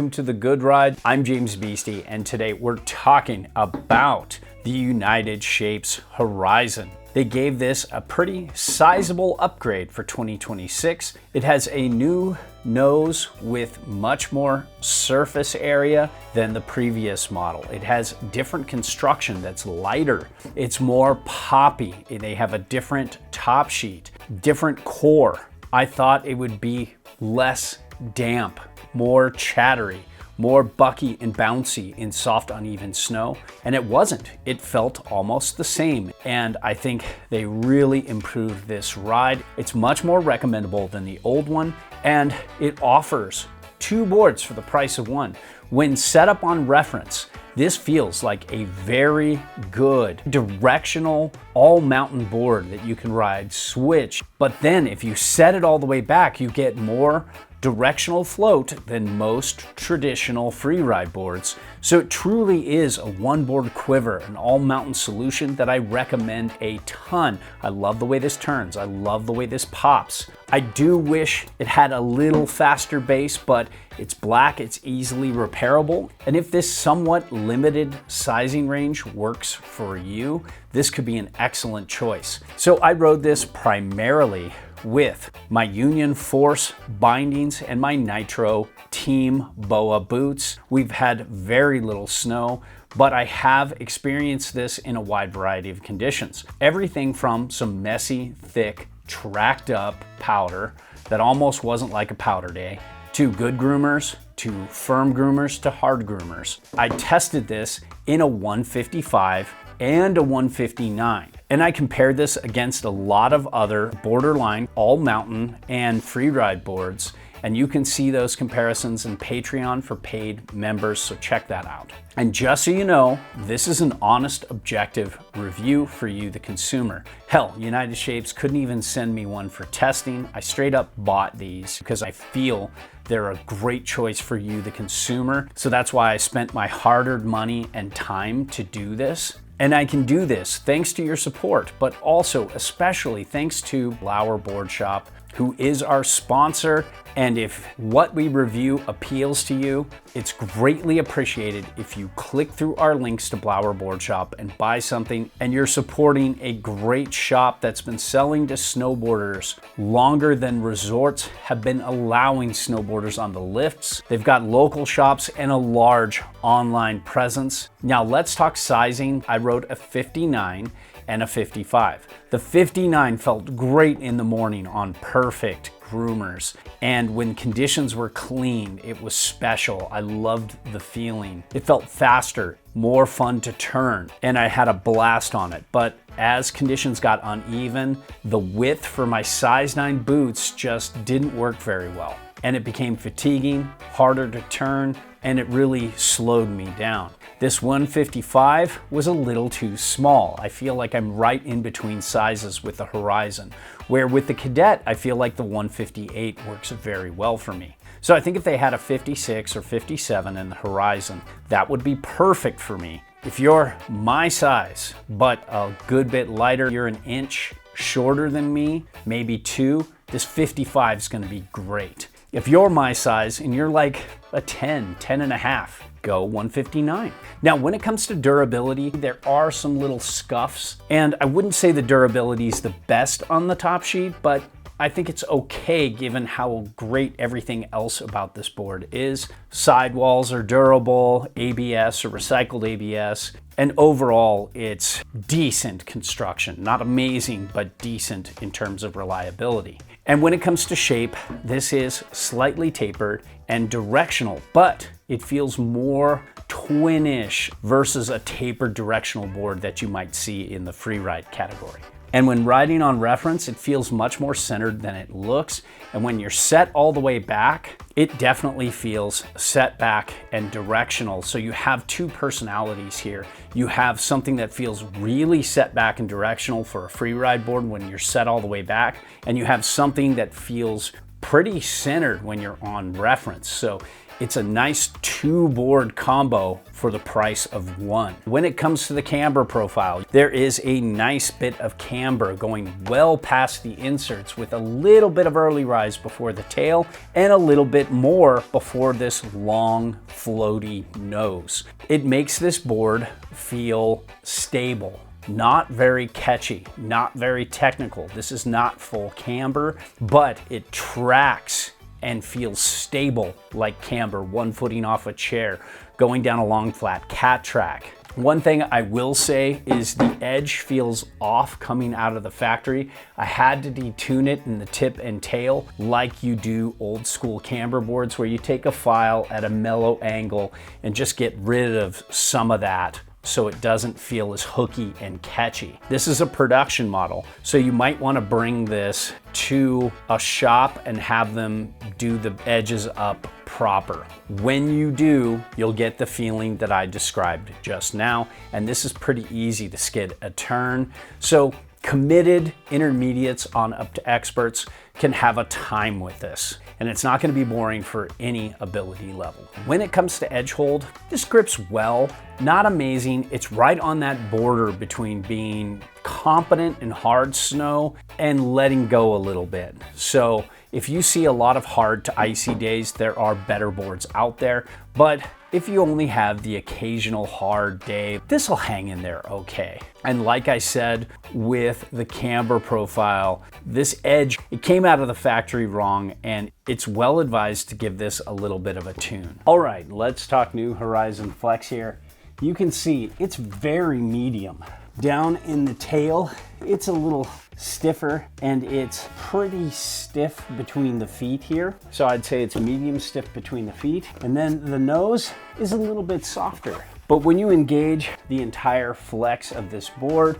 welcome to The Good Ride. I'm James Beastie, and today we're talking about the United Shapes Horizon. They gave this a pretty sizable upgrade for 2026. It has a new nose with much more surface area than the previous model. It has different construction that's lighter. It's more poppy. They have a different top sheet, different core. I thought it would be less damp, more chattery, more bucky and bouncy in soft, uneven snow, and it wasn't. It felt almost the same, and I think they really improved this ride. It's much more recommendable than the old one, and it offers two boards for the price of one. When set up on reference, this feels like a very good directional all-mountain board that you can ride switch, but then if you set it all the way back, you get more directional float than most traditional freeride boards. So it truly is a one board quiver, an all mountain solution that I recommend a ton. I love the way this turns. I love the way this pops. I do wish it had a little faster base, but it's black, it's easily repairable. And if this somewhat limited sizing range works for you, this could be an excellent choice. So I rode this primarily with my Union Force bindings and my Nitro Team BOA boots. We've had very little snow, but I have experienced this in a wide variety of conditions. Everything from some messy, thick, tracked up powder that almost wasn't like a powder day, to good groomers, to firm groomers, to hard groomers. I tested this in a 155 and a 159. And I compared this against a lot of other borderline all mountain and freeride boards. And you can see those comparisons in Patreon for paid members, so check that out. And just so you know, this is an honest, objective review for you, the consumer. Hell, United Shapes couldn't even send me one for testing. I straight up bought these because I feel they're a great choice for you, the consumer. So that's why I spent my hard-earned money and time to do this. And I can do this thanks to your support, but also especially thanks to Lauer Board Shop, who is our sponsor. And if what we review appeals to you, it's greatly appreciated if you click through our links to Lauer Board Shop and buy something, and you're supporting a great shop that's been selling to snowboarders longer than resorts have been allowing snowboarders on the lifts. They've got local shops and a large online presence. Now let's talk sizing. I rode a 59 and a 55. The 59 felt great in the morning on perfect groomers, and when conditions were clean, it was special. I loved the feeling. It felt faster, more fun to turn, and I had a blast on it. But as conditions got uneven, the width for my size 9 boots just didn't work very well, and it became fatiguing, harder to turn, and it really slowed me down. This 155 was a little too small. I feel like I'm right in between sizes with the Horizon, where with the Cadet, I feel like the 158 works very well for me. So I think if they had a 56 or 57 in the Horizon, that would be perfect for me. If you're my size, but a good bit lighter, you're an inch shorter than me, maybe 2, this 55 is gonna be great. If you're my size and you're like a 10 and a half, go 159. Now, when it comes to durability, there are some little scuffs, and I wouldn't say the durability is the best on the top sheet, but I think it's okay given how great everything else about this board is. Sidewalls are durable, ABS or recycled ABS, and overall it's decent construction. Not amazing, but decent in terms of reliability. And when it comes to shape, this is slightly tapered and directional, but it feels more twin-ish versus a tapered directional board that you might see in the freeride category. And when riding on reference, it feels much more centered than it looks. And when you're set all the way back, it definitely feels set back and directional. So you have two personalities here. You have something that feels really set back and directional for a freeride board when you're set all the way back. And you have something that feels pretty centered when you're on reference. So It's a nice 2-board combo for the price of 1. When it comes to the camber profile, there is a nice bit of camber going well past the inserts with a little bit of early rise before the tail and a little bit more before this long floaty nose. It makes this board feel stable. Not very catchy, not very technical. This is not full camber, but it tracks and feels stable like camber, one footing off a chair, going down a long flat cat track. One thing I will say is the edge feels off coming out of the factory. I had to detune it in the tip and tail like you do old school camber boards, where you take a file at a mellow angle and just get rid of some of that so it doesn't feel as hooky and catchy. This is a production model, so you might want to bring this to a shop and have them do the edges up proper. When you do, you'll get the feeling that I described just now, and this is pretty easy to skid a turn. So committed intermediates on up to experts can have a time with this, and it's not going to be boring for any ability level. When it comes to edge hold, this grips well, not amazing. It's right on that border between being competent in hard snow and letting go a little bit. So if you see a lot of hard to icy days, there are better boards out there, but if you only have the occasional hard day, this will hang in there okay. And like I said, with the camber profile, this edge, it came out of the factory wrong, and it's well advised to give this a little bit of a tune. All right, let's talk New Horizon Flex here. You can see it's very medium. Down in the tail, it's a little stiffer, and it's pretty stiff between the feet here. So I'd say it's medium stiff between the feet. And then the nose is a little bit softer. But when you engage the entire flex of this board,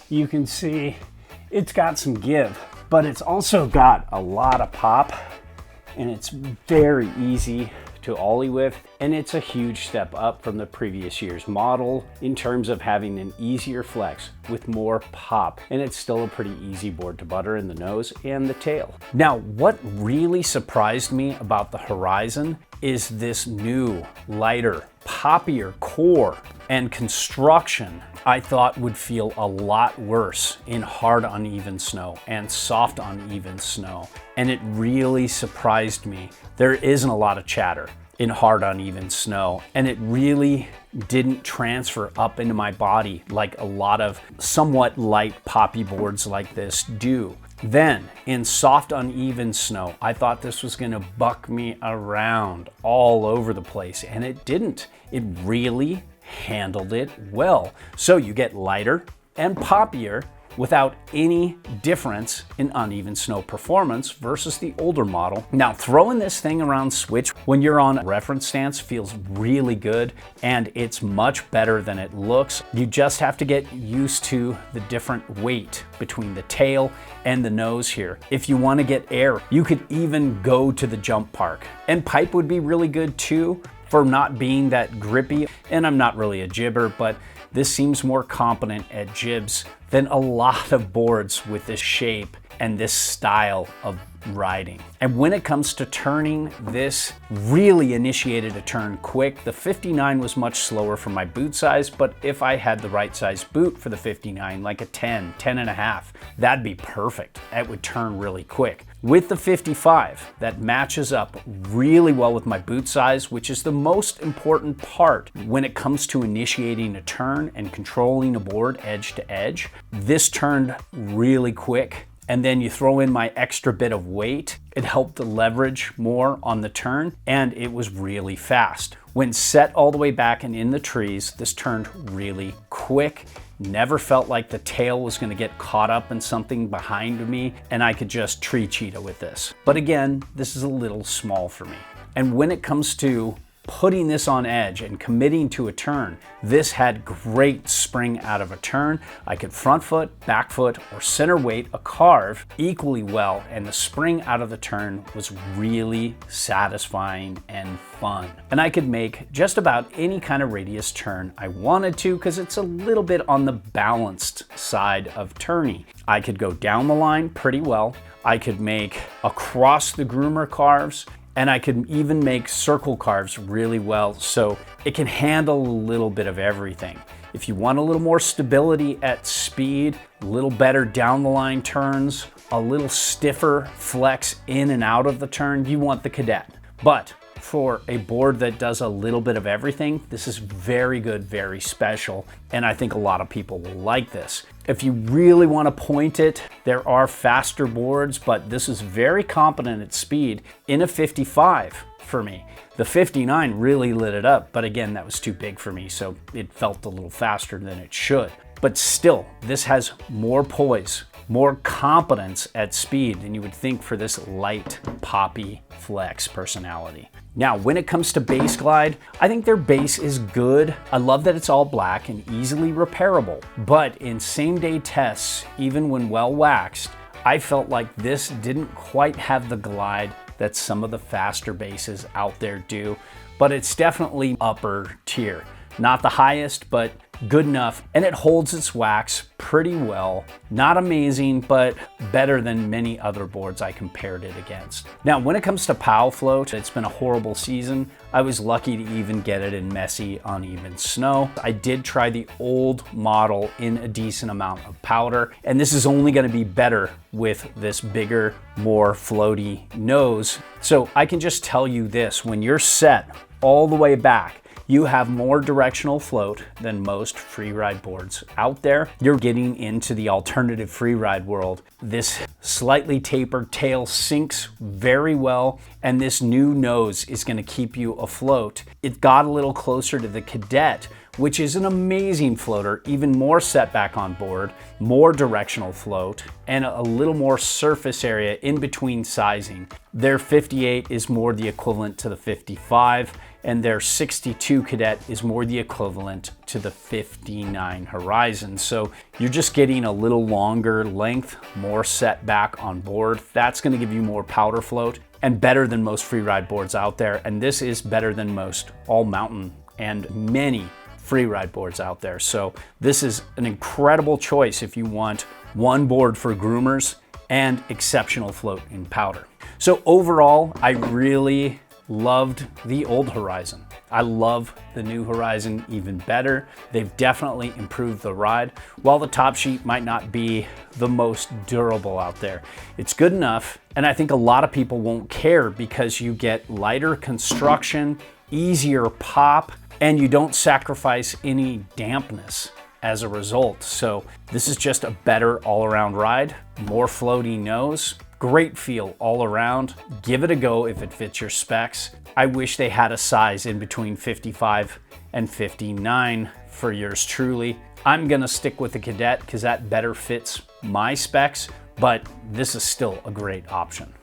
you can see it's got some give, but it's also got a lot of pop, and it's very easy to ollie with, and it's a huge step up from the previous year's model in terms of having an easier flex with more pop, and it's still a pretty easy board to butter in the nose and the tail. Now, what really surprised me about the Horizon is this new, lighter, poppier core and construction. I thought would feel a lot worse in hard uneven snow and soft uneven snow, and it really surprised me. There isn't a lot of chatter in hard uneven snow, and it really didn't transfer up into my body like a lot of somewhat light poppy boards like this do. Then in soft uneven snow, I thought this was gonna buck me around all over the place, and it didn't. It really handled it well. So you get lighter and poppier without any difference in uneven snow performance versus the older model. Now, throwing this thing around switch when you're on a reference stance feels really good, and it's much better than it looks. You just have to get used to the different weight between the tail and the nose here. If you want to get air, you could even go to the jump park. And pipe would be really good too for not being that grippy. And I'm not really a jibber, but this seems more competent at jibs than a lot of boards with this shape and this style of riding. And when it comes to turning, this really initiated a turn quick. The 59 was much slower for my boot size, but if I had the right size boot for the 59, like a 10 and a half, that'd be perfect. It would turn really quick. With the 55, that matches up really well with my boot size, which is the most important part when it comes to initiating a turn and controlling a board edge to edge. This turned really quick, and then you throw in my extra bit of weight. It helped to leverage more on the turn, and it was really fast. When set all the way back and in the trees, this turned really quick. Never felt like the tail was gonna get caught up in something behind me, and I could just tree cheetah with this. But again, this is a little small for me. And when it comes to putting this on edge and committing to a turn, this had great spring out of a turn. I could front foot, back foot, or center weight a carve equally well, and the spring out of the turn was really satisfying and fun. And I could make just about any kind of radius turn I wanted to, because it's a little bit on the balanced side of turny. I could go down the line pretty well. I could make across the groomer carves, and I could even make circle carves really well, so it can handle a little bit of everything. If you want a little more stability at speed, a little better down the line turns, a little stiffer flex in and out of the turn, you want the Cadet. But for a board that does a little bit of everything, this is very good, very special, and I think a lot of people will like this. If you really want to point it, there are faster boards, but this is very competent at speed in a 55 for me. The 59 really lit it up, but again, that was too big for me, so it felt a little faster than it should. But still, this has more poise, more competence at speed than you would think for this light, poppy flex personality. Now, when it comes to base glide, I think their base is good. I love that it's all black and easily repairable, but in same-day tests, even when well waxed, I felt like this didn't quite have the glide that some of the faster bases out there do, but it's definitely upper tier. Not the highest, but good enough, and it holds its wax pretty well. Not amazing, but better than many other boards I compared it against. Now, when it comes to POW float, it's been a horrible season. I was lucky to even get it in messy, uneven snow. I did try the old model in a decent amount of powder, and this is only gonna be better with this bigger, more floaty nose. So I can just tell you this, when you're set all the way back, you have more directional float than most freeride boards out there. You're getting into the alternative freeride world. This slightly tapered tail sinks very well, and this new nose is gonna keep you afloat. It got a little closer to the Cadet, which is an amazing floater, even more setback on board, more directional float, and a little more surface area in between sizing. Their 58 is more the equivalent to the 55, and their 62 Cadet is more the equivalent to the 59 Horizon. So you're just getting a little longer length, more setback on board. That's gonna give you more powder float and better than most freeride boards out there. And this is better than most all mountain and many freeride boards out there. So this is an incredible choice if you want one board for groomers and exceptional float in powder. So overall, I really loved the old Horizon. I love the new Horizon even better. They've definitely improved the ride. While the top sheet might not be the most durable out there, it's good enough, and I think a lot of people won't care because you get lighter construction, easier pop, and you don't sacrifice any dampness as a result. So this is just a better all-around ride, more floaty nose, great feel all around. Give it a go if it fits your specs. I wish they had a size in between 55 and 59 for yours truly. I'm gonna stick with the Cadet because that better fits my specs, but this is still a great option.